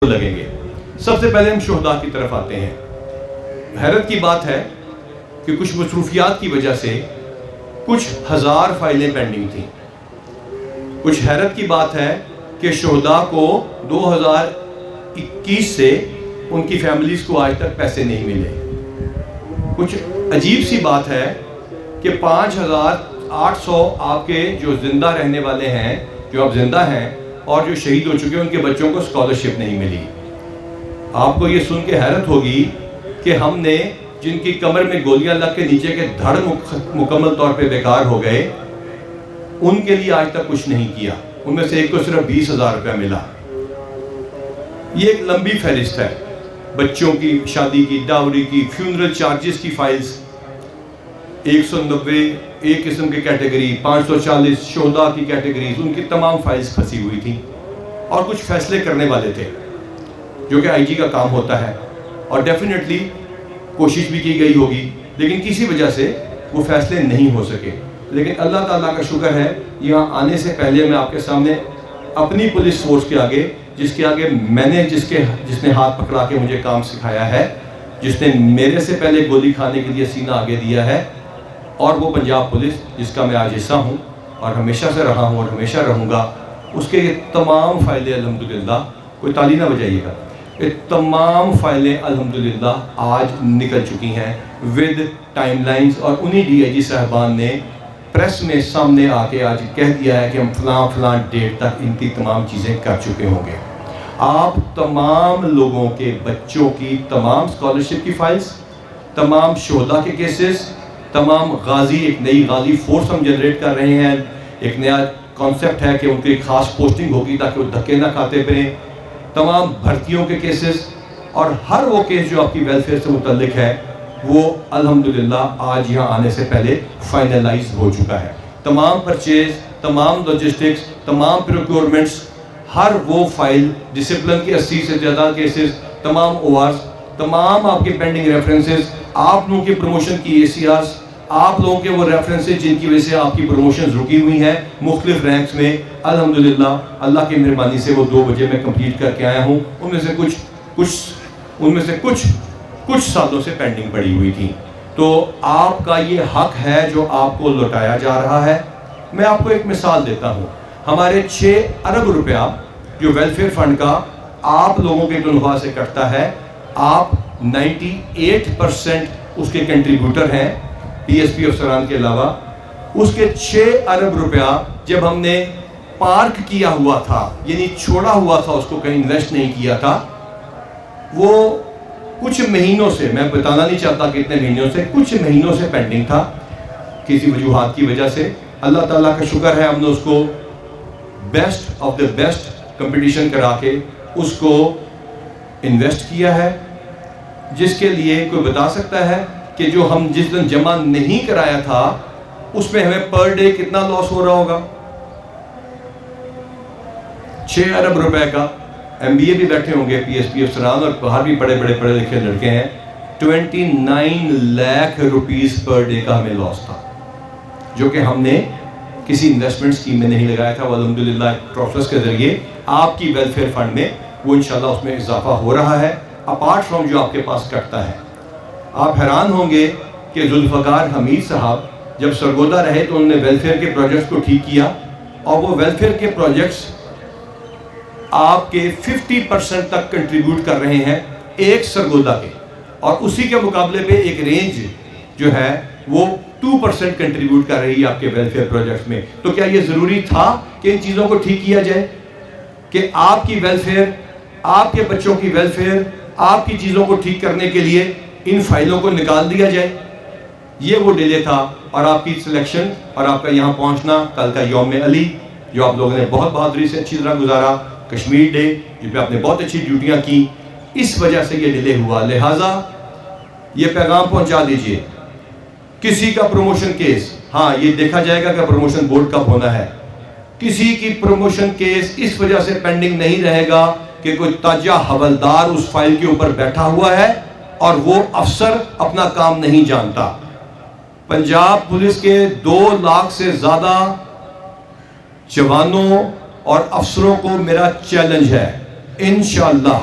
لگیں گے۔ سب سے پہلے ہم شہداء کی طرف آتے ہیں۔ حیرت کی بات ہے کہ کچھ مصروفیات کی وجہ سے کچھ ہزار فائلیں پینڈنگ تھیں۔ کچھ حیرت کی بات ہے کہ شہداء کو 2021 سے ان کی فیملیز کو آج تک پیسے نہیں ملے۔ کچھ عجیب سی بات ہے کہ 5800 آپ کے جو زندہ رہنے والے ہیں، جو اب زندہ ہیں اور جو شہید ہو چکے ہیں، ان کے بچوں کو اسکالرشپ نہیں ملی۔ آپ کو یہ سن کے حیرت ہوگی کہ ہم نے جن کی کمر میں گولیاں لگ کے نیچے کے دھڑ مکمل طور پہ بیکار ہو گئے، ان کے لیے آج تک کچھ نہیں کیا۔ ان میں سے ایک کو صرف 20,000 روپے ملا۔ یہ ایک لمبی فہرست ہے، بچوں کی شادی کی، ڈاوری کی، فیونرل چارجز کی فائلز 190 ایک قسم کی کیٹیگری، 540 شہداء کی کیٹیگریز، ان کی تمام فائلز پھنسی ہوئی تھیں۔ اور کچھ فیصلے کرنے والے تھے جو کہ آئی جی کا کام ہوتا ہے، اور ڈیفینیٹلی کوشش بھی کی گئی ہوگی، لیکن کسی وجہ سے وہ فیصلے نہیں ہو سکے۔ لیکن اللہ تعالیٰ کا شکر ہے، یہاں آنے سے پہلے میں آپ کے سامنے اپنی پولیس فورس کے آگے، جس کے آگے میں نے جس نے ہاتھ پکڑا کے مجھے کام سکھایا ہے، جس نے میرے سے پہلے گولی کھانے کے لیے سینہ آگے دیا ہے، اور وہ پنجاب پولیس جس کا میں آج حصہ ہوں اور ہمیشہ سے رہا ہوں اور ہمیشہ رہوں گا، اس کے یہ تمام فائلیں الحمدللہ، کوئی تالی نہ بجائیے گا، یہ تمام فائلیں الحمدللہ آج نکل چکی ہیں ود ٹائم لائنز، اور انہی ڈی آئی جی صاحبان نے پریس میں سامنے آ کے آج کہہ دیا ہے کہ ہم فلاں ڈیٹ تک ان کی تمام چیزیں کر چکے ہوں گے۔ آپ تمام لوگوں کے بچوں کی تمام اسکالرشپ کی فائلز، تمام شہداء کے کیسز، تمام غازی، ایک نئی غازی فورس ہم جنریٹ کر رہے ہیں، ایک نیا کانسیپٹ ہے کہ ان کی ایک خاص پوسٹنگ ہوگی تاکہ وہ دھکے نہ کھاتے پھریں، تمام بھرتیوں کے کیسز، اور ہر وہ کیس جو آپ کی ویلفیئر سے متعلق ہے وہ الحمدللہ آج یہاں آنے سے پہلے فائنلائز ہو چکا ہے۔ تمام پرچیز، تمام لاجسٹکس، تمام پروکیورمنٹس، ہر وہ فائل، ڈسپلن کے 80 سے زیادہ کیسز، تمام او آرز، تمام آپ کے پینڈنگ ریفرنسز، آپ لوگوں کی پروموشن کی اے سی آرز، آپ لوگوں کے وہ ریفرنسز جن کی وجہ سے آپ کی پروموشنز رکی ہوئی ہیں مختلف رینکس میں، الحمدللہ اللہ کی مہربانی سے وہ 2 بجے میں کمپلیٹ کر کے آیا ہوں۔ ان میں سے کچھ سالوں سے پینڈنگ پڑی ہوئی تھی۔ تو آپ کا یہ حق ہے جو آپ کو لوٹایا جا رہا ہے۔ میں آپ کو ایک مثال دیتا ہوں، ہمارے 6 ارب روپیہ جو ویلفیئر فنڈ کا آپ لوگوں کے تنخواہ سے کٹتا ہے، آپ 98% اس کے کنٹریبیوٹر ہیں، پی ایس پی افسران کے علاوہ۔ اس کے 6 ارب روپیہ جب ہم نے پارک کیا ہوا تھا، یعنی چھوڑا ہوا تھا، اس کو کہیں انویسٹ نہیں کیا تھا، وہ کچھ مہینوں سے، میں بتانا نہیں چاہتا کتنے مہینوں سے، کچھ مہینوں سے پینڈنگ تھا کسی وجوہات کی وجہ سے۔ اللہ تعالیٰ کا شکر ہے، ہم نے اس کو best of the best competition کرا کے اس کو انویسٹ کیا ہے، جس کے لیے کوئی بتا سکتا ہے کہ جو ہم جس دن جمع نہیں کرایا تھا اس میں ہمیں پر ڈے کتنا لاس ہو رہا ہوگا؟ 6 ارب روپے کا۔ ایم بی اے بھی بیٹھے ہوں گے، پی ایس پی افسران، اور باہر بھی بڑے لکھے لڑکے ہیں۔ 29 لاکھ روپیز پر ڈے کا ہمیں لاس تھا، جو کہ ہم نے کسی انویسٹمنٹ اسکیم میں نہیں لگایا تھا۔ الحمدللہ پروسیس کے ذریعے آپ کی ویلفیئر فنڈ میں وہ انشاءاللہ اس میں اضافہ ہو رہا ہے، اپارٹ فرام جو آپ کے پاس کٹتا ہے۔ آپ حیران ہوں گے کہ ذوالفقار حمید صاحب جب سرگودا رہے تو انہوں نے ویلفیئر کے پروجیکٹس کو ٹھیک کیا، اور وہ ویلفیئر کے پروجیکٹس آپ کے 50% تک کنٹریبیوٹ کر رہے ہیں ایک سرگودا کے، اور اسی کے مقابلے پہ ایک رینج جو ہے وہ 2% کنٹریبیوٹ کر رہی ہے آپ کے ویلفیئر پروجیکٹس میں۔ تو کیا یہ ضروری تھا کہ ان چیزوں کو ٹھیک کیا جائے، کہ آپ کی ویلفیئر، آپ کے بچوں کی ویلفیئر، آپ کی چیزوں کو ٹھیک کرنے کے لیے ان فائلوں کو نکال دیا جائے؟ یہ وہ ڈیلے تھا، اور آپ کی سلیکشن اور آپ کا یہاں پہنچنا کل کا یوم علی، جو آپ لوگوں نے بہت بہادری سے اچھی طرح گزارا، کشمیر ڈے جس پہ آپ نے بہت اچھی ڈیوٹیاں کی، اس وجہ سے یہ ڈیلے ہوا۔ لہٰذا یہ پیغام پہنچا دیجئے، کسی کا پروموشن کیس، ہاں یہ دیکھا جائے گا کہ پروموشن بورڈ کب ہونا ہے، کسی کی پروموشن کیس اس وجہ سے پینڈنگ نہیں رہے گا کہ کوئی تاجہ حوالدار اس فائل کے اوپر بیٹھا ہوا ہے اور وہ افسر اپنا کام نہیں جانتا۔ پنجاب پولیس کے 2 لاکھ سے زیادہ جوانوں اور افسروں کو میرا چیلنج ہے انشاءاللہ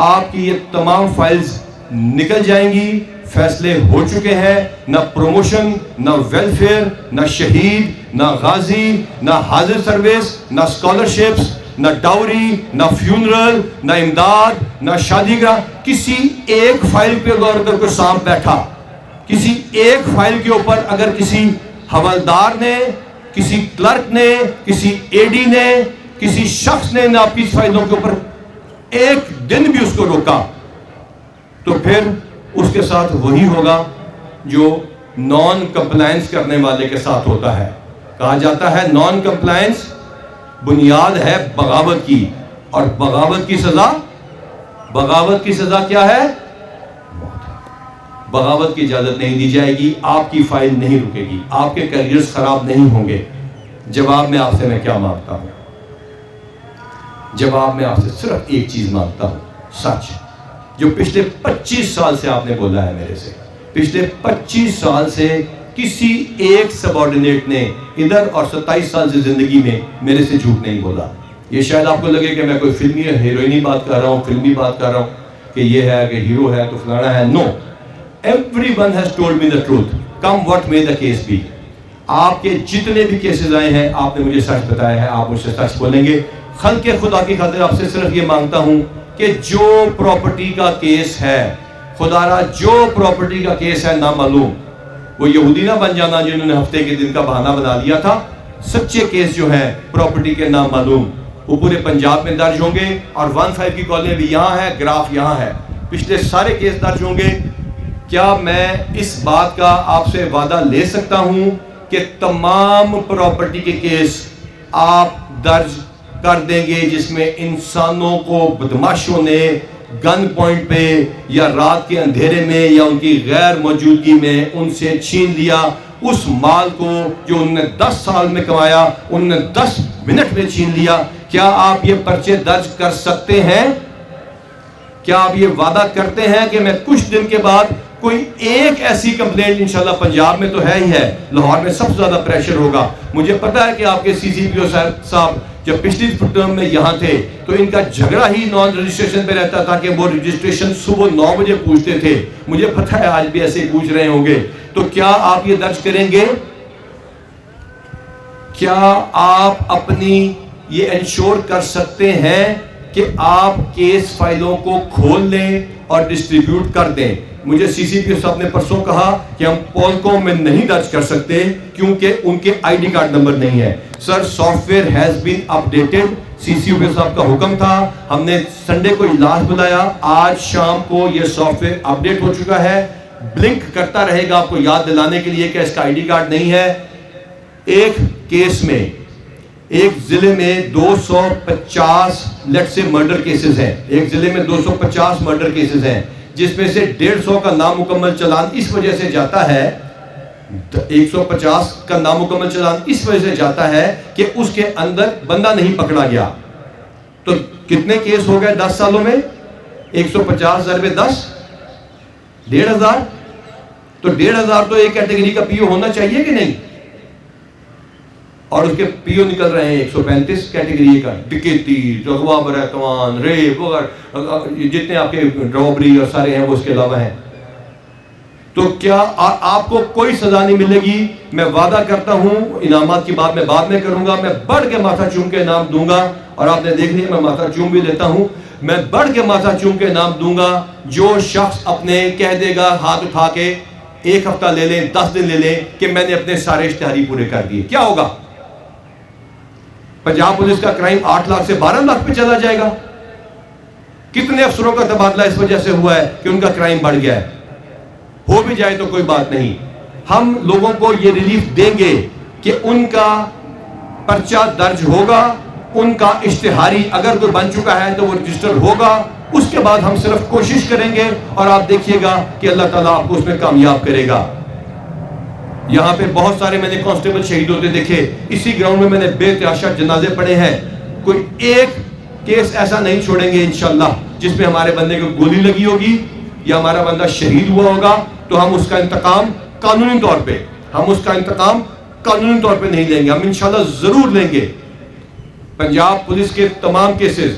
آپ کی یہ تمام فائلز نکل جائیں گی. فیصلے ہو چکے ہیں. نہ پروموشن، نہ ویلفیئر، نہ شہید، نہ غازی، نہ حاضر سروس، نہ اسکالرشپس، نہ ڈاوری، نہ فیونرل، نہ امداد، نہ شادی کا. کسی ایک فائل پہ اگر کوئی سانپ بیٹھا، کسی ایک فائل کے اوپر اگر کسی حوالدار نے، کسی کلرک نے، کسی اے ڈی نے، کسی شخص نے آپ کی فائلوں کے اوپر ایک دن بھی اس کو روکا، تو پھر اس کے ساتھ وہی ہوگا جو نان کمپلائنس کرنے والے کے ساتھ ہوتا ہے. کہا جاتا ہے نان کمپلائنس بنیاد ہے بغاوت کی، اور بغاوت کی سزا کیا ہے؟ بغاوت کی اجازت نہیں دی جائے گی. آپ کی فائل نہیں رکے گی، آپ کے کیریئرز خراب نہیں ہوں گے. جواب میں آپ سے میں کیا مانگتا ہوں؟ جواب میں آپ سے صرف ایک چیز مانگتا ہوں، سچ. جو پچھلے 25 سال سے آپ نے بولا ہے میرے سے، پچھلے 25 سال سے کسی ایک سبارڈینیٹ نے ادھر اور 27 سال سے زندگی میں میرے سے جھوٹ نہیں بولا. یہ شاید آپ کو لگے کہ میں کوئی فلمی ہیروئنی بات کر رہا ہوں، فلمی بات کر رہا ہوں کہ یہ ہے کہ ہیرو ہے تو فلانا ہے. نو، everyone has told me the truth, come what may the case be. آپ کے جتنے بھی کیسز آئے ہیں آپ نے مجھے سچ بتایا ہے، آپ مجھ سے سچ بولیں گے. خلق خدا کی خاطر آپ سے صرف یہ مانگتا ہوں کہ جو پراپرٹی کا کیس ہے، خدا را جو پراپرٹی کا کیس ہے نامعلوم، وہ یہودی نہ بن جانا جنہوں نے ہفتے کے دن کا بہانہ بنا لیا تھا. سچے کیس جو ہیں پراپرٹی کے نامعلوم وہ پورے پنجاب میں درج ہوں گے، اور 15 کی کالونی بھی یہاں ہے، گراف یہاں ہے، پچھلے سارے کیس درج ہوں گے. کیا میں اس بات کا آپ سے وعدہ لے سکتا ہوں کہ تمام پراپرٹی کے کیس آپ درج کر دیں گے جس میں انسانوں کو بدماشوں نے گن پوائنٹ پہ یا رات کے اندھیرے میں یا ان کی غیر موجودگی میں ان سے چھین لیا اس مال کو جو انہوں نے 10 سال میں کمایا، انہوں نے 10 منٹ میں چھین لیا؟ کیا آپ یہ پرچے درج کر سکتے ہیں؟ کیا آپ یہ وعدہ کرتے ہیں کہ میں کچھ دن کے بعد کوئی ایک ایسی کمپلینٹ، انشاءاللہ پنجاب میں تو ہے ہی ہے، لاہور میں سب سے زیادہ پریشر ہوگا. مجھے پتا ہے کہ آپ کے سی سی پی او صاحب جب پچھلی ٹرم میں یہاں تھے تو ان کا جھگڑا ہی نان رجسٹریشن پہ رہتا تھا کہ وہ رجسٹریشن صبح 9 بجے پوچھتے تھے. مجھے پتا ہے آج بھی ایسے ہی پوچھ رہے ہوں گے. تو کیا آپ یہ درج کریں گے؟ کیا آپ اپنی یہ انشور کر سکتے ہیں کہ آپ کیس فائلوں کو کھول لیں اور ڈسٹریبیوٹ کر دیں؟ مجھے سی سی پی صاحب نے پرسوں کہا کہ ہم پولکوم میں نہیں درج کر سکتے کیونکہ ان کے آئی ڈی کارڈ نمبر نہیں ہے. Sir, software has been updated. C C P صاحب کا حکم تھا، ہم نے سنڈے کو اجلاس بلایا، آج شام کو یہ سافٹ ویئر اپڈیٹ ہو چکا ہے. بلنک کرتا رہے گا آپ کو یاد دلانے کے لیے کہ اس کا آئی ڈی کارڈ نہیں ہے. ایک کیس میں، ایک ضلع میں 250 لیٹ سے مرڈر کیسز ہیں، ایک ضلع میں 250 مرڈر کیسز ہیں، جس میں سے 150 کا نامکمل چلان اس وجہ سے جاتا ہے، 150 کا نامکمل چلان اس وجہ سے جاتا ہے کہ اس کے اندر بندہ نہیں پکڑا گیا. تو کتنے کیس ہو گئے 10 سالوں میں؟ 150 ضرب 10 1,500. تو 1,500 تو ایک کیٹیگری کا پی او ہونا چاہیے کہ نہیں؟ اور اس کے پی او نکل رہے ہیں 135 کیٹیگری کا. ڈکیتی، اغوا برہتوان، ریپ وغیرہ جتنے آپ کے رابری اور سارے ہیں وہ اس کے علاوہ ہیں. تو کیا آپ کو کوئی سزا نہیں ملے گی؟ میں وعدہ کرتا ہوں، انعامات کی بات میں بعد میں کروں گا، میں بڑھ کے ماتھا چوم کے انعام دوں گا. اور آپ نے دیکھ لیا میں ماتھا چوم بھی لیتا ہوں. میں بڑھ کے ماتھا چوم کے انعام دوں گا جو شخص اپنے کہہ دے گا ہاتھ اٹھا کے 1 ہفتہ لے لیں، 10 دن لے لیں کہ میں نے اپنے سارے اشتہاری پورے کر دیے. کیا ہوگا؟ پنجاب پولیس کا کرائم 8 لاکھ سے 12 لاکھ پہ چلا جائے گا. کتنے افسروں کا تبادلہ اس وجہ سے ہوا ہے کہ ان کا کرائم بڑھ گیا ہے. ہو بھی جائے تو کوئی بات نہیں، ہم لوگوں کو یہ ریلیف دیں گے کہ ان کا پرچہ درج ہوگا، ان کا اشتہاری اگر کوئی بن چکا ہے تو وہ رجسٹر ہوگا. اس کے بعد ہم صرف کوشش کریں گے اور آپ دیکھیے گا کہ اللہ تعالیٰ آپ کو اس میں کامیاب کرے گا. یہاں پہ بہت سارے میں نے کانسٹیبل شہید ہوتے دیکھے، اسی گراؤنڈ میں میں نے بے تحاشا جنازے پڑے ہیں. کوئی ایک کیس ایسا نہیں چھوڑیں گے انشاءاللہ جس میں ہمارے بندے کو گولی لگی ہوگی یا ہمارا بندہ شہید ہوا ہوگا تو ہم اس کا انتقام قانونی طور پہ نہیں لیں گے. ہم انشاءاللہ ضرور لیں گے. پنجاب پولیس کے تمام cases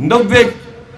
90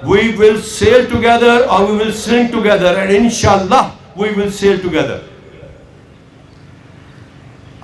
we will sail together or we will sink together, and inshallah we will sail together.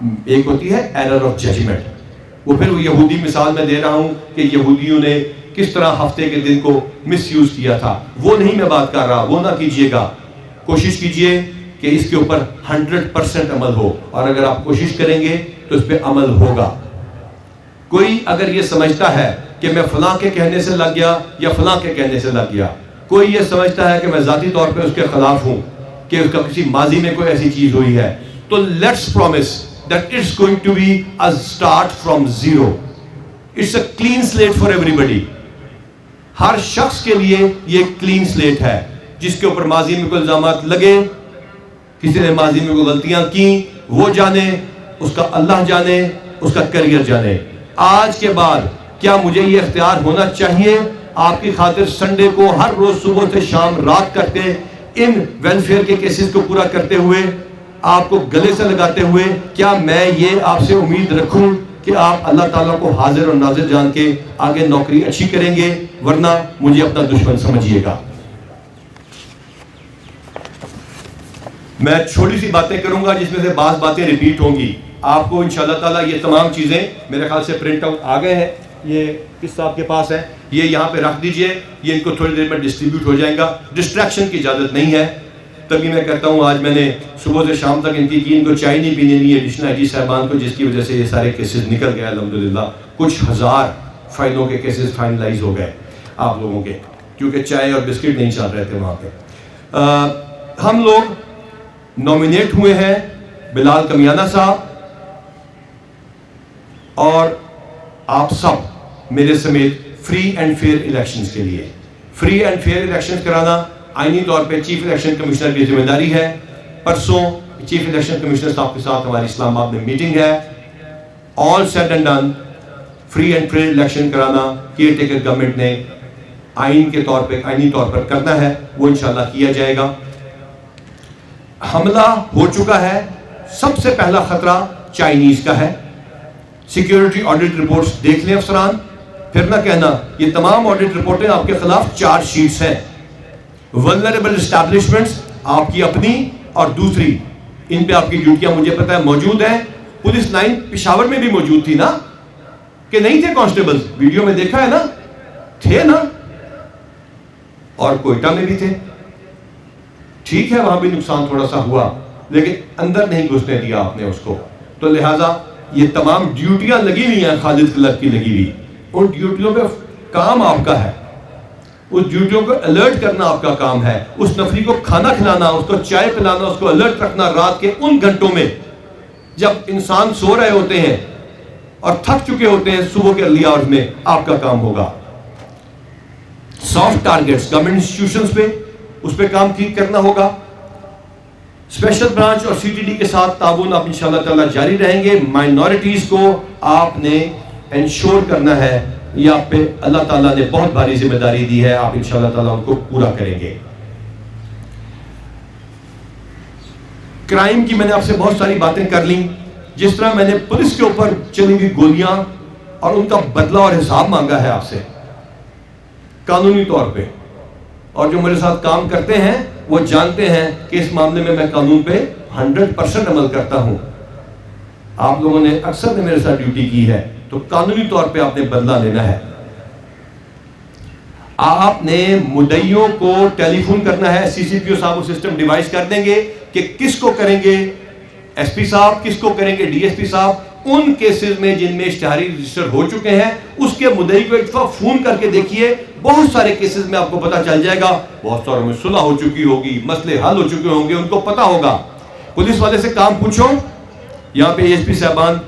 ایک ہوتی ہے ایرر آف ججمنٹ. وہ پھر وہ یہودی مثال میں دے رہا ہوں کہ یہودیوں نے کس طرح ہفتے کے دن کو مس یوز کیا تھا، وہ نہیں میں بات کر رہا، وہ نہ کیجئے گا. کوشش کیجئے کہ اس کے اوپر 100% عمل ہو، اور اگر آپ کوشش کریں گے تو اس پہ عمل ہوگا. کوئی اگر یہ سمجھتا ہے کہ میں فلاں کے کہنے سے لگ گیا یا فلاں کے کہنے سے لگ گیا، کوئی یہ سمجھتا ہے کہ میں ذاتی طور پہ اس کے خلاف ہوں کہ اس کا کسی ماضی میں کوئی ایسی چیز ہوئی ہے، تو let's promise that it's going to be a start from zero. It's a clean slate for everybody. ہر شخص کے لیے یہ کلین سلیٹ ہے. جس کے اوپر ماضی میں کوئی الزامات لگے، کسی نے ماضی میں کوئی غلطیاں کی، وہ جانے، اس کا اللہ جانے، اس کا کیریئر جانے. آج کے بعد کیا مجھے یہ اختیار ہونا چاہیے آپ کی خاطر سنڈے کو ہر روز صبح سے شام رات کر کے ان ویلفیئر کے کیسز کو پورا کرتے ہوئے، آپ کو گلے سے لگاتے ہوئے، کیا میں یہ آپ سے امید رکھوں کہ آپ اللہ تعالیٰ کو حاضر اور ناظر جان کے آگے نوکری اچھی کریں گے؟ ورنہ مجھے اپنا دشمن سمجھیے گا. میں چھوٹی سی باتیں کروں گا جس میں سے بعض باتیں ریپیٹ ہوں گی. آپ کو انشاءاللہ تعالیٰ یہ تمام چیزیں میرے خیال سے پرنٹ آؤٹ آ گئے ہیں، یہ کس صاحب کے پاس ہے، یہ یہاں پہ رکھ دیجئے، یہ ان کو تھوڑی دیر میں ڈسٹریبیوٹ ہو جائے گا. ڈسٹریکشن کی اجازت نہیں ہے. تبھی میں کہتا ہوں آج میں نے صبح سے شام تک ان کی ان کو چائے نہیں پینے نہیں ایڈیشنل آئی جی صاحبان کو، جس کی وجہ سے یہ سارے کیسز نکل گئے الحمدللہ. کچھ ہزار فائلوں کے کیسز فائنلائز ہو گئے آپ لوگوں کے، کیونکہ چائے اور بسکٹ نہیں چل رہے تھے وہاں پہ. ہم لوگ نومینیٹ ہوئے ہیں بلال کمیانہ صاحب اور آپ سب میرے سمیت فری اینڈ فیئر الیکشنز کے لیے. فری اینڈ فیئر الیکشنز کرانا آئینی طور پہ چیف الیکشن کمشنر کی ذمہ داری ہے. پرسوں چیف الیکشن کمشنر صاحب کے ساتھ ہماری اسلام آباد میں میٹنگ ہے. All said and done, free and fair election کرانا کیئر ٹیکر گورنمنٹ نے آئین کے طور پہ آئینی طور پر کرنا ہے، وہ انشاءاللہ کیا جائے گا. حملہ ہو چکا ہے. سب سے پہلا خطرہ چائنیز کا ہے. سیکیورٹی آڈٹ رپورٹس دیکھ لیں افسران، پھر نہ کہنا یہ تمام آڈٹ رپورٹیں آپ کے خلاف چارج شیٹس ہیں. ولنریبل اسٹیبلشمنٹس آپ کی اپنی اور دوسری، ان پہ آپ کی ڈیوٹیاں مجھے پتہ ہے موجود ہیں. پولیس لائن پشاور میں بھی موجود تھی نا، کہ نہیں تھے کانسٹیبل؟ ویڈیو میں دیکھا ہے نا، تھے نا. اور کوئٹہ میں بھی تھے. ٹھیک ہے وہاں بھی نقصان تھوڑا سا ہوا، لیکن اندر نہیں گھسنے دیا آپ نے اس کو. تو لہٰذا یہ تمام ڈیوٹیاں لگی ہوئی ہیں خالد کلب کی لگی ہوئی. ان ڈیوٹیوں پہ کام آپ کا ہے، اس ڈیوٹیوں کو الرٹ کرنا آپ کا کام ہے. اس نفری کو کھانا کھلانا، اس کو چائے پلانا، اس کو الرٹ رکھنا رات کے ان گھنٹوں میں جب انسان سو رہے ہوتے ہیں اور تھک چکے ہوتے ہیں. صبح کے ارلی آورز میں آپ کا کام ہوگا. سافٹ ٹارگیٹس گورنمنٹ انسٹیٹیوشنز پہ، اس پہ کام کرنا ہوگا. اسپیشل برانچ اور سی ٹی ڈی کے ساتھ تعاون آپ انشاءاللہ تعالیٰ جاری رہیں گے. مائنورٹیز کو آپ نے انشور کرنا ہے، یہ آپ پہ اللہ تعالیٰ نے بہت بھاری ذمہ داری دی ہے، آپ انشاءاللہ تعالیٰ ان کو پورا کریں گے. کرائم کی میں نے آپ سے بہت ساری باتیں کر لیں. جس طرح میں نے پولیس کے اوپر چلی ہوئی گولیاں اور ان کا بدلہ اور حساب مانگا ہے آپ سے قانونی طور پہ، اور جو میرے ساتھ کام کرتے ہیں وہ جانتے ہیں کہ اس معاملے میں قانون پہ 100% عمل کرتا ہوں. آپ لوگوں نے اکثر نے میرے ساتھ ڈیوٹی کی ہے، تو قانونی طور پہ آپ نے بدلہ لینا ہے. آپ نے مدعیوں کو ٹیلی فون کرنا ہے. سی سی پی او صاحب وہ سسٹم ڈیوائس کر دیں گے کہ کس کو کریں گے ایس پی صاحب، کس کو کریں گے ڈی ایس پی صاحب. ان کیسز میں جن میں اشتہاری رجسٹر ہو چکے ہیں اس کے مدعی کو ایک دفعہ فون کر کے دیکھیے. بہت سارے کیسز میں آپ کو پتا چل جائے گا. بہت ساروں میں صلح ہو چکی ہوگی، مسئلے حل ہو چکے ہوں گے، ان کو پتا ہوگا. پولیس والے سے کام پوچھو. یہاں پہ ایس پی صاحبان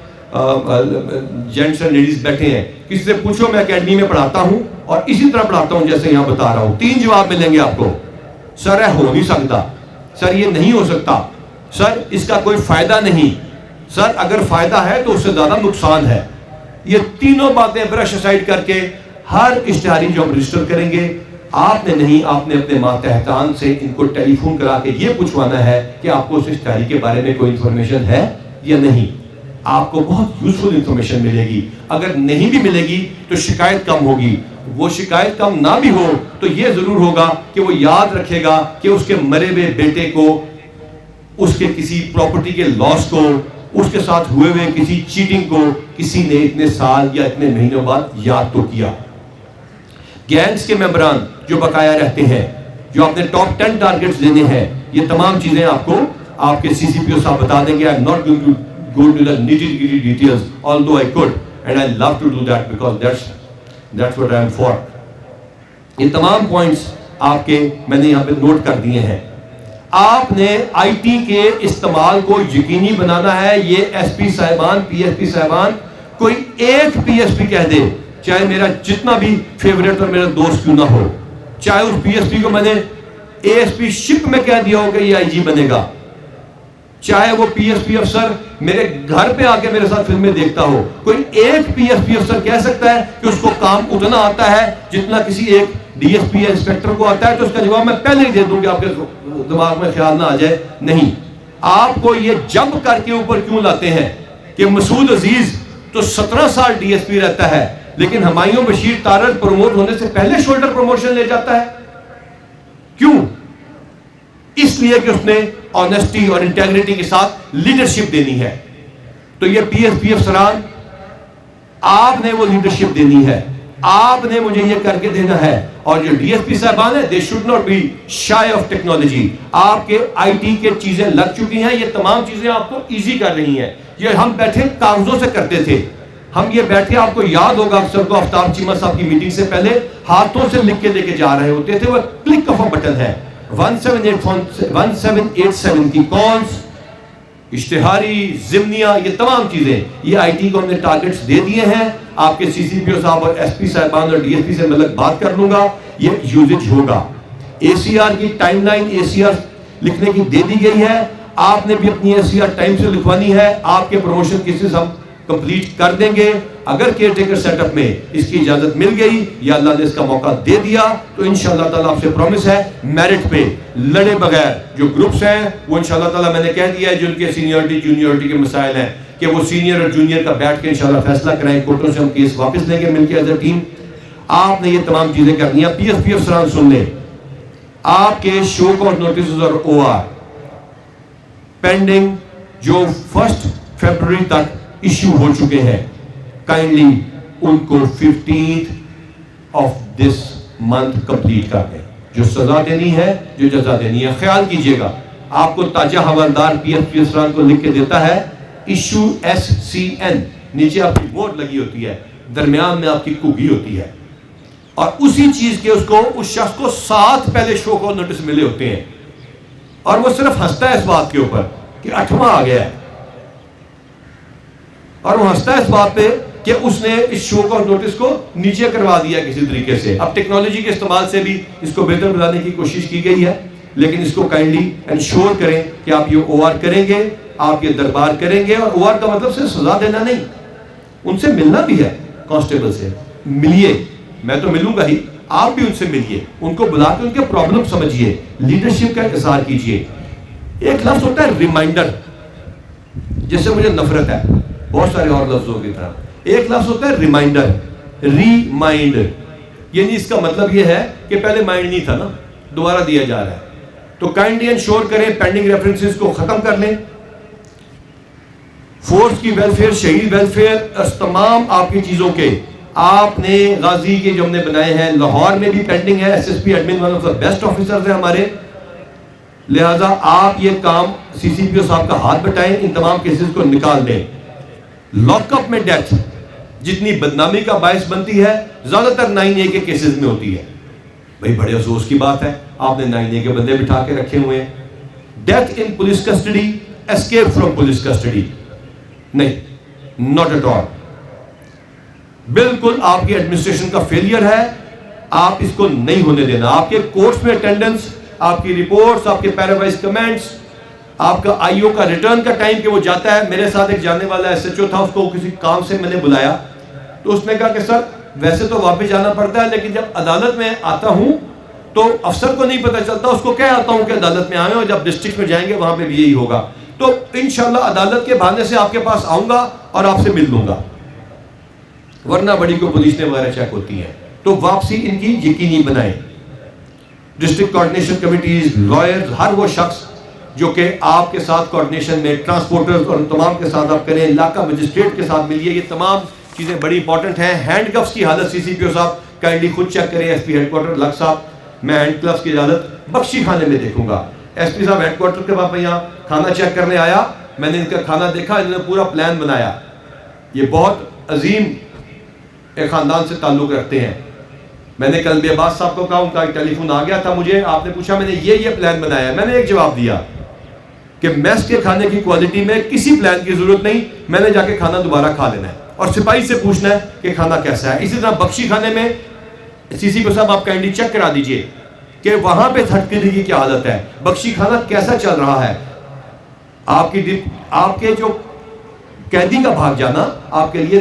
جینٹس اینڈ لیڈیز بیٹھے ہیں، کسی سے پوچھو میں اکیڈمی میں پڑھاتا ہوں اور اسی طرح پڑھاتا ہوں جیسے یہاں بتا رہا ہوں. 3 جواب ملیں گے آپ کو. سر ہو نہیں سکتا، سر یہ نہیں ہو سکتا، سر اس کا کوئی فائدہ نہیں، سر اگر فائدہ ہے تو اس سے زیادہ نقصان ہے. یہ تینوں باتیں برش اسائڈ کر کے ہر اشتہاری جو ہم رجسٹر کریں گے، آپ نے نہیں، آپ نے اپنے ماتحتان سے ان کو ٹیلی فون کرا کے یہ پوچھوانا ہے کہ آپ کو اس اشتہاری کے بارے میں کوئی انفارمیشن ہے یا نہیں. آپ کو بہت یوزفل انفارمیشن ملے گی. اگر نہیں بھی ملے گی تو شکایت کم ہوگی. وہ شکایت کم نہ بھی ہو تو یہ ضرور ہوگا کہ وہ یاد رکھے گا کہ اس کے مرے ہوئے بیٹے کو، اس کے کسی پراپرٹی کے لاس کو اس کے ساتھ ہوئے ہوئے کسی چیٹنگ کو کسی نے اتنے سال یا اتنے مہینوں بعد یاد تو کیا. گینگز کے ممبران جو بقایا رہتے ہیں, جو اپنے ٹاپ 10 ٹارگیٹس دینے ہیں, یہ تمام چیزیں آپ کو آپ کے سی سی پی او صاحب بتا دیں گے. I am not going to go to the nitty gritty details, although I could and I love to do that because that's what I am for. یہ تمام پوائنٹس آپ کے میں نے یہاں پہ نوٹ کر دیے ہیں. آپ نے آئی ٹی کے استعمال کو یقینی بنانا ہے. یہ ایس پی صاحبان, پی ایس پی صاحبان, کوئی ایک پی ایس پی کہہ دے, چاہے میرا جتنا بھی فیوریٹ اور میرا دوست کیوں نہ ہو, چاہے اس پی ایس پی کو میں نے اے ایس پی شپ میں کہہ دیا ہو کہ یہ آئی جی بنے گا, چاہے وہ پی ایس پی افسر میرے گھر پہ آ کے میرے ساتھ فلمیں دیکھتا ہو, کوئی ایک پی ایس پی افسر کہہ سکتا ہے کہ اس کو کام اتنا آتا ہے جتنا کسی ایک ڈی ایس پی انسپیکٹر کو آتا ہے؟ تو اس کا جواب میں پہلے ہی دے دوں کہ آپ کے دماغ میں خیال نہ آ جائے. نہیں, آپ کو یہ جمپ کر کے اوپر کیوں لاتے ہیں کہ مسعود عزیز تو 17 سال ڈی ایس پی رہتا ہے لیکن ہمایوں بشیر تارڑ پروموٹ ہونے سے پہلے شولڈر پروموشن لے جاتا ہے؟ کیوں؟ اس لیے کہ اس نے آنیسٹی اور انٹیگریٹی کے ساتھ لیڈرشپ دینی ہے. تو یہ پی ایس پی افسران, آپ نے وہ لیڈرشپ دینی ہے, آپ نے مجھے یہ کر کے دینا ہے. اور جو ڈی ایس پی صاحبان ہیں, they should not be shy of technology. آپ کے آئی ٹی کے چیزیں لگ چکی ہیں, یہ تمام چیزیں آپ کو ایزی کر رہی ہیں. یہ ہم بیٹھے کاغذوں سے کرتے تھے, ہم یہ بیٹھے, آپ کو یاد ہوگا اکثر کو آفتاب چیمہ صاحب کی میٹنگ سے پہلے ہاتھوں سے لکھ کے لے کے جا رہے ہوتے تھے. وہ کلک آف اے بٹن ہے. 1787 کی کالز, اشتہاری, ضمنیہ, یہ تمام چیزیں, یہ آئی ٹی کو ہم نے ٹارگیٹس دے دیے ہیں. آپ کے سی سی پی او صاحب اور ایس پی صاحبان اور ڈی ایس پی سے میں بات کر لوں گا, یہ یوزج ہوگا. اے سی آر کی ٹائم لائن اے سی آر لکھنے کی دے دی گئی ہے. آپ نے بھی اپنی اے سی آر ٹائم سے لکھوانی ہے. آپ کے پروموشن کیسز ہم کمپلیٹ کر دیں گے. اگر کیئر ٹیکر سیٹ اپ میں اس کی اجازت مل گئی یا اللہ نے اس کا موقع دے دیا تو انشاءاللہ تعالیٰ آپ سے پرومس ہے میرٹ پہ لڑے بغیر جو گروپس ہیں وہ انشاءاللہ تعالیٰ میں نے کہہ دیا ہے جن کے سینئرٹی جونیئرٹی کے مسائل ہیں کہ وہ سینئر اور جونیئر کا بیٹھ کے انشاءاللہ فیصلہ کرائیں. کورٹوں سے ہم کیس واپس لیں گے مل کے ایز اے ٹیم. آپ نے یہ تمام چیزیں کرنی ہیں. پی ایس پی افسران سن لیں, آپ کے شو کاز نوٹسز اور او آر پینڈنگ جو 1 فروری تک ایشو ہو چکے ہیں, کائنڈلی ان کو 15th of this month complete کر دیں. جو سزا دینی ہے, جو جزا دینی ہے. خیال کیجئے گا, آپ کو تاجہ حوالدار پی ایس پی افسران کو لکھ کے دیتا ہے ایشو ایس سی این, نیچے آپ کی بورڈ لگی ہوتی ہے, درمیان میں آپ کی کوگی ہوتی ہے, اور اسی چیز کے اس شخص کو 7 پہلے شو کو نوٹس ملے ہوتے ہیں, اور وہ صرف ہنستا ہے اس بات کے اوپر کہ 8واں آ گیا ہے, اور وہ ہنستا ہے اس بات پہ کہ اس نے اس شو کا نوٹس کو نیچے کروا دیا کسی طریقے سے. اب ٹیکنالوجی کے استعمال سے بھی اس کو بہتر بنانے کی کوشش کی گئی ہے, لیکن اس کو کائنڈلی انشور کریں کہ آپ یہ او آر کریں گے, آپ یہ دربار کریں گے. اور او آر کا مطلب صرف سزا دینا نہیں, ان سے ملنا بھی ہے. کانسٹیبل سے ملیے, میں تو ملوں گا ہی, آپ بھی ان سے ملیے, ان کو بلا کے ان کے پرابلم سمجھیے, لیڈرشپ کا اظہار کیجیے. ایک لفظ ہوتا ہے ریمائنڈر, جس سے مجھے نفرت ہے بہت سارے اور لفظوں کی طرح. ایک لفظ ہوتا ہے ریمائنڈر, ریمائنڈ, یعنی اس کا مطلب یہ ہے کہ پہلے مائنڈ نہیں تھا نا, دوبارہ دیا جا رہا ہے. تو کائنڈلی انشور کریں پینڈنگ ریفرنسز کو ختم کر لیں. فورس کی ویلفیئر, شہید ویلفیئر, اس تمام آپ کی چیزوں کے آپ نے غازی کے جو ہم نے بنائے ہیں, لاہور میں بھی پینڈنگ ہے. S S P admin one of the best officers ہیں ہمارے, لہٰذا آپ یہ کام سی سی پی او صاحب کا ہاتھ بٹائیں, ان تمام کیسز کو نکال دیں. لاک اپ میں ڈیتھ جتنی بدنامی کا باعث بنتی ہے زیادہ تر 9A کے کیسز میں ہوتی ہے. بھئی بڑے افسوس کی بات ہے, آپ نے 9A کے بندے بٹھا کے رکھے ہوئے ہیں. Death in police custody, escape from police custody, نہیں, ناٹ ایٹ آل. بالکل آپ کی ایڈمنسٹریشن کا فیلئر ہے, آپ اس کو نہیں ہونے دینا. آپ کے کورٹس میں اٹینڈنس, آپ کی رپورٹس, آپ کے پیراوائز کمنٹس, آپ کا آئی او کا ریٹرن کا ٹائم کہ وہ جاتا ہے. میرے ساتھ ایک جانے والا ایس ایچ او تھا, اس کو کسی کام سے میں نے بلایا تو اس نے کہا کہ سر ویسے تو واپس جانا پڑتا ہے لیکن جب عدالت میں آتا ہوں تو افسر کو نہیں پتہ چلتا, اس کو کہہ آتا ہوں کہ عدالت میں آئیں, اور جب ڈسٹرکٹ میں جائیں گے وہاں پہ بھی یہی ہوگا. تو انشاءاللہ عدالت کے بہانے سے آپ کے پاس آؤں گا اور آپ سے مل لوں گا, ورنہ بڑی کو پولیس نے وغیرہ چیک ہوتی ہے. تو واپسی ان کی یقینی بنائیں. ڈسٹرکٹ کوآرڈینیشن کمیٹیز, لائرز, ہر وہ شخص جو کہ آپ کے ساتھ کوارڈینیشن میں ٹرانسپورٹرز اور تمام کے ساتھ آپ کریں, علاقہ مجسٹریٹ کے ساتھ ملیے. یہ تمام چیزیں بڑی امپورٹنٹ ہیں. ہینڈ گلوز کی حالت CCPO صاحب کائنڈلی خود چیک کریں. SP ہیڈ کوارٹر لگ صاحب, میں ہینڈ گلوز کی حالت بخشی خانے میں دیکھوں گا. SP صاحب ہیڈ کوارٹر کے بعد میں یہاں کھانا چیک کرنے آیا, میں نے ان کا کھانا دیکھا, انہوں نے پورا پلان بنایا. یہ بہت عظیم ایک خاندان سے تعلق رکھتے ہیں. میں نے کل عباس صاحب کو کہا, ان کا ایک ٹیلی فون آ گیا تھا مجھے, آپ نے پوچھا میں نے یہ پلان بنایا ہے. میں نے ایک جواب دیا کہ میس کے کھانے کی کوالٹی میں کسی پلان کی ضرورت نہیں, میں نے جا کے کھانا دوبارہ کھا لینا ہے اور سپاہی سے پوچھنا ہے کہ کھانا کیسا ہے. اسی طرح بخشی خانے میں CCPO صاحب آپ کائنڈلی چیک کرا دیجئے کہ وہاں پہ تھٹکنے کی کیا حالت ہے, بخشی خانہ کیسا چل رہا ہے. آپ کے جو قیدی کا بھاگ جانا آپ کے لیے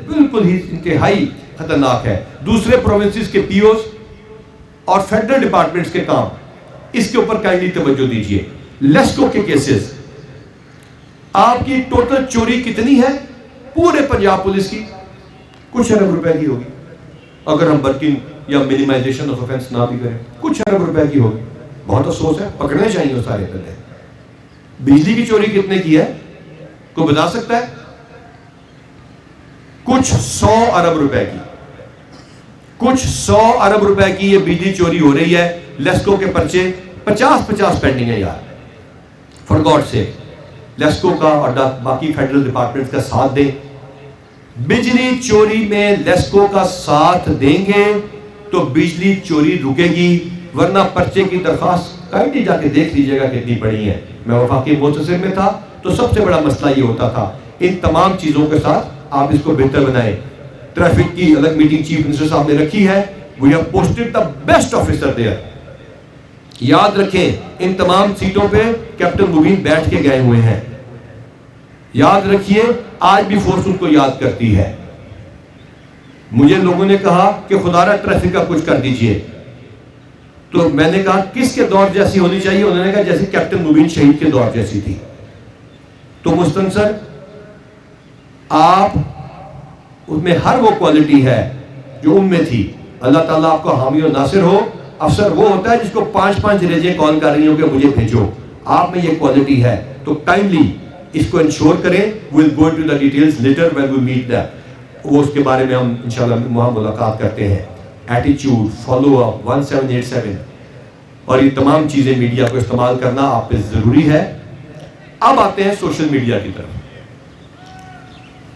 بالکل ہی انتہائی خطرناک ہے. دوسرے پروونسز کے POs اور فیڈرل ڈپارٹمنٹس کے کام, اس کے اوپر کائنڈلی توجہ دیجئے. لیسکو کے کیسز, آپ کی ٹوٹل چوری کتنی ہے پورے پنجاب پولیس کی؟ کچھ ارب روپے کی ہوگی, اگر ہم برکنگ یا منیمائزیشن آف آفینس نہ بھی کریں, کچھ ارب روپے کی ہوگی. بہت افسوس ہے, پکڑنے چاہیے وہ سارے پہلے. بجلی کی چوری کتنے کی ہے کوئی بتا سکتا ہے؟ کچھ 100 ارب روپے کی, کچھ 100 ارب روپے کی یہ بجلی چوری ہو رہی ہے. لیسکو کے پرچے 50 پینڈنگ ہے یار. فار گاڈ سے لیسکو کا اور باقی فیڈرل ڈپارٹمنٹ کا ساتھ دیں. بجلی چوری میں لیسکو کا ساتھ دیں گے تو بجلی چوری رکے گی, ورنہ پرچے کی درخواست کائنڈلی جا کے دیکھ لیجیے گا کتنی بڑی ہے. میں وفاقی منتصر میں تھا تو سب سے بڑا مسئلہ یہ ہوتا تھا. ان تمام چیزوں کے ساتھ آپ اس کو بہتر بنائیں. ٹریفک کی الگ میٹنگ چیف منسٹر صاحب نے رکھی ہے. We have posted the best officer there. یاد رکھیں ان تمام سیٹوں پہ کیپٹن مبین بیٹھ کے گئے ہوئے ہیں. یاد رکھیے آج بھی فورس ان کو یاد کرتی ہے. مجھے لوگوں نے کہا کہ خدا را ٹریفک کا کچھ کر دیجئے, تو میں نے کہا کس کے دور جیسی ہونی چاہیے؟ انہوں نے کہا جیسے کیپٹن مبین شہید کے دور جیسی تھی. تو مستنصر آپ اس میں ہر وہ کوالٹی ہے جو ان میں تھی. اللہ تعالیٰ آپ کو حامی و ناصر ہو. افسر وہ ہوتا ہے جس کو 5 ریجے کال کر رہی ہوں کہ مجھے بھیجو. آپ میں یہ کوالٹی ہے تو کائنڈلی اس کو انشور کریں. we'll go into the details later when we meet them. وہ اس کے بارے میں ہم انشاءاللہ وہاں ملاقات کرتے ہیں. ایٹیچیوڈ, فالو اپ, 1787 اور یہ تمام چیزیں میڈیا کو استعمال کرنا آپ پہ ضروری ہے. اب آتے ہیں سوشل میڈیا کی طرف.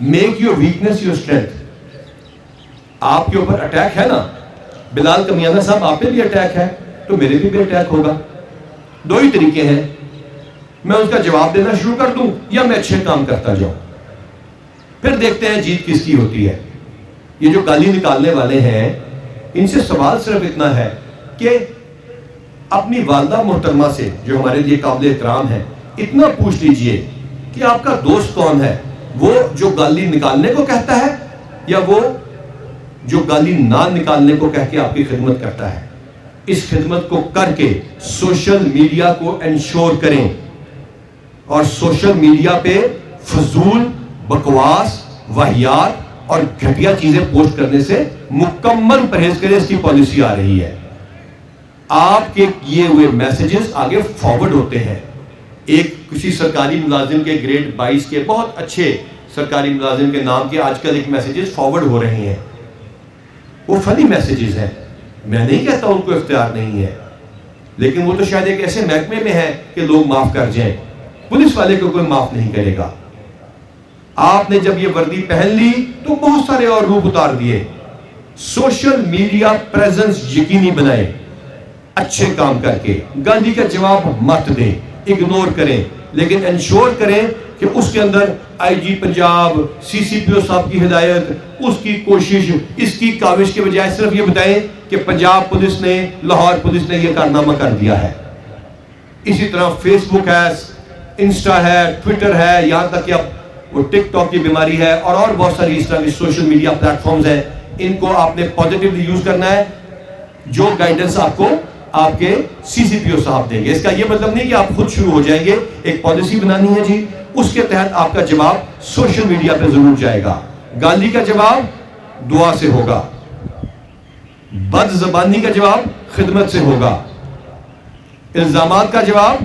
Make your weakness your strength. آپ کے اوپر اٹیک ہے نا, بلال کمیانہ صاحب آپ پہ بھی اٹیک ہے تو میرے بھی اٹیک ہوگا. 2 ہی طریقے ہیں, میں اس کا جواب دینا شروع کر دوں یا میں اچھے کام کرتا جاؤں. پھر دیکھتے ہیں جیت کس کی ہوتی ہے. یہ جو گالی نکالنے والے ہیں ان سے سوال صرف اتنا ہے کہ اپنی والدہ محترمہ سے جو ہمارے لیے قابل احترام ہے اتنا پوچھ لیجئے کہ آپ کا دوست کون ہے, وہ جو گالی نکالنے کو کہتا ہے یا وہ جو گالی نہ نکالنے کو کہہ کے آپ کی خدمت کرتا ہے. اس خدمت کو کر کے سوشل میڈیا کو انشور کریں اور سوشل میڈیا پہ فضول بکواس, واہیات اور گھٹیا چیزیں پوسٹ کرنے سے مکمل پرہیز کریں. اس کی پالیسی آ رہی ہے. آپ کے کیے ہوئے میسیجز آگے فارورڈ ہوتے ہیں. ایک کسی سرکاری ملازم کے گریڈ 22 کے بہت اچھے سرکاری ملازم کے نام کے آج کل ایک میسیجز فارورڈ ہو رہے ہیں. وہ فنی میسیجز ہیں, میں نہیں کہتا ان کو اختیار نہیں ہے, لیکن وہ تو شاید ایک ایسے محکمے میں ہے کہ لوگ معاف کر جائیں. پولیس والے کو کوئی معاف نہیں کرے گا. آپ نے جب یہ وردی پہن لی تو بہت سارے اور روپ اتار دیے. سوشل میڈیا پریزنس یقینی بنائیں اچھے کام کر کے. گالی کا جواب مت دیں, اگنور کریں, لیکن انشور کریں کہ اس کے اندر IG پنجاب, CCPO صاحب کی ہدایت, اس کی کوشش, اس کی کاوش کے بجائے صرف یہ بتائیں کہ پنجاب پولیس نے, لاہور پولیس نے یہ کارنامہ کر دیا ہے. اسی طرح فیس بک ہے, انسٹا ہے, ٹویٹر ہے, یہاں تک کہ اب وہ ٹک ٹاک کی بیماری ہے اور بہت ساری اس طرح کی سوشل میڈیا پلیٹ فارمز ہیں. ان کو آپ نے پازیٹیولی یوز کرنا ہے. جو گائیڈنس آپ کو آپ کے CCPO صاحب دیں گے, اس کا یہ مطلب نہیں کہ آپ خود شروع ہو جائیں گے. ایک پالیسی بنانی ہے جی, اس کے تحت آپ کا جواب سوشل میڈیا پہ ضرور جائے گا. گالی کا جواب دعا سے ہوگا, بد زبانی کا جواب خدمت سے ہوگا, الزامات کا جواب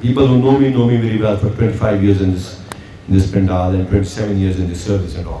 People who know me very well for 25 years in this pandal and 27 years in this service and all.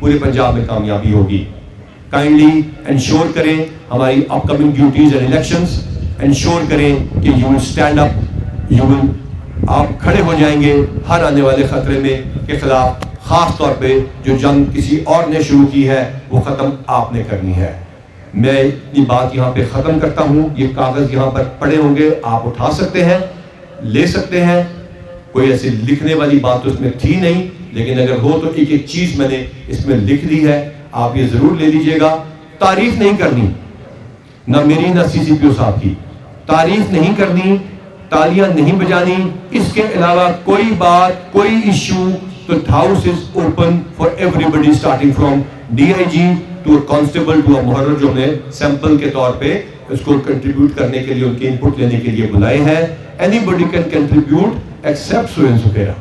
پورے پنجاب میں کامیابی ہوگی. کائنڈلی انشور کریں ہماری upcoming duties and elections, ensure کریں کہ یو ول اسٹینڈ اپ، آپ کھڑے ہو جائیں گے ہر آنے والے خطرے میں کے خلاف. خاص طور پہ جو جنگ کسی اور نے شروع کی ہے وہ ختم آپ نے کرنی ہے. میں اپنی بات یہاں پہ ختم کرتا ہوں. یہ کاغذ یہاں پر پڑے ہوں گے، آپ اٹھا سکتے ہیں، لے سکتے ہیں. کوئی ایسی لکھنے والی بات تو اس میں تھی نہیں، لیکن اگر ہو تو ایک ایک چیز میں نے اس میں لکھ دی ہے، آپ یہ ضرور لے لیجئے گا. تعریف نہیں کرنی، نہ میری نہ سی سی پی او صاحب کی، تعریف نہیں کرنی، تالیاں نہیں بجانی. اس کے علاوہ کوئی بات، کوئی ایشو، تو house is open for everybody starting from D I G to a constable to a محرر، جو ہم نے سیمپل کے طور پہ اس کو کنٹریبیوٹ کرنے کے لیے، ان کے انپٹ لینے کے لیے بلائے ہیں. Anybody can contribute except سوین سکھیرا.